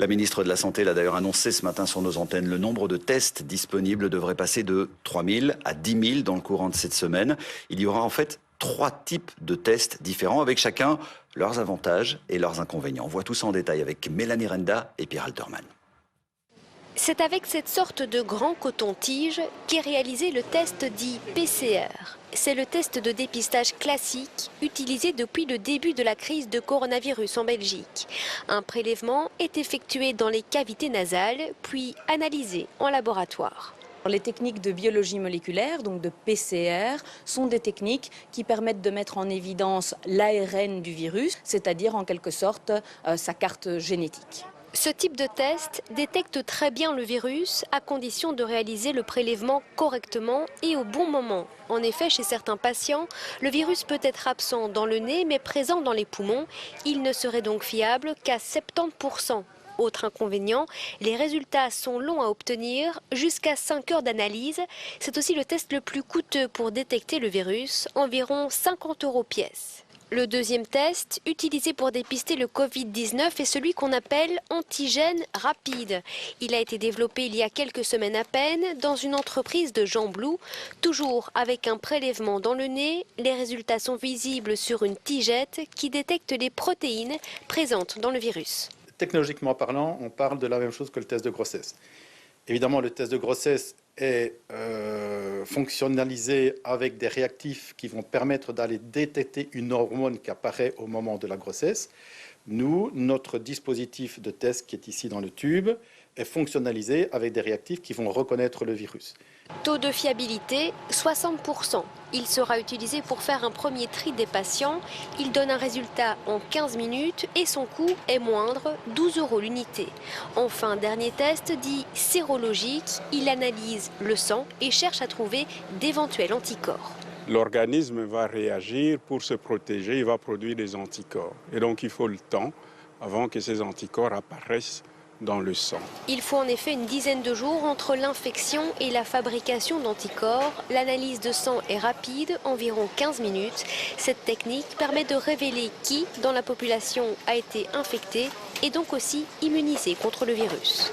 La ministre de la Santé l'a d'ailleurs annoncé ce matin sur nos antennes. Le nombre de tests disponibles devrait passer de 3 000 à 10 000 dans le courant de cette semaine. Il y aura en fait 3 types de tests différents avec chacun leurs avantages et leurs inconvénients. On voit tout ça en détail avec Mélanie Renda et Pierre Alterman. C'est avec cette sorte de grand coton-tige qu'est réalisé le test dit PCR. C'est le test de dépistage classique utilisé depuis le début de la crise de coronavirus en Belgique. Un prélèvement est effectué dans les cavités nasales, puis analysé en laboratoire. Les techniques de biologie moléculaire, donc de PCR, sont des techniques qui permettent de mettre en évidence l'ARN du virus, c'est-à-dire en quelque sorte sa carte génétique. Ce type de test détecte très bien le virus à condition de réaliser le prélèvement correctement et au bon moment. En effet, chez certains patients, le virus peut être absent dans le nez mais présent dans les poumons. Il ne serait donc fiable qu'à 70%. Autre inconvénient, les résultats sont longs à obtenir, jusqu'à 5 heures d'analyse. C'est aussi le test le plus coûteux pour détecter le virus, environ 50 € pièce. Le deuxième test, utilisé pour dépister le Covid-19, est celui qu'on appelle antigène rapide. Il a été développé il y a quelques semaines à peine dans une entreprise de Gembloux. Toujours avec un prélèvement dans le nez, les résultats sont visibles sur une tigette qui détecte les protéines présentes dans le virus. Technologiquement parlant, on parle de la même chose que le test de grossesse. Évidemment, le test de grossesse est fonctionnalisé avec des réactifs qui vont permettre d'aller détecter une hormone qui apparaît au moment de la grossesse. Nous, notre dispositif de test qui est ici dans le tube est fonctionnalisé avec des réactifs qui vont reconnaître le virus. Taux de fiabilité, 60%. Il sera utilisé pour faire un premier tri des patients. Il donne un résultat en 15 minutes et son coût est moindre, 12 € l'unité. Enfin, dernier test dit sérologique. Il analyse le sang et cherche à trouver d'éventuels anticorps. L'organisme va réagir pour se protéger, il va produire des anticorps. Et donc il faut le temps avant que ces anticorps apparaissent dans le sang. Il faut en effet une dizaine de jours entre l'infection et la fabrication d'anticorps. L'analyse de sang est rapide, environ 15 minutes. Cette technique permet de révéler qui, dans la population, a été infecté et donc aussi immunisé contre le virus.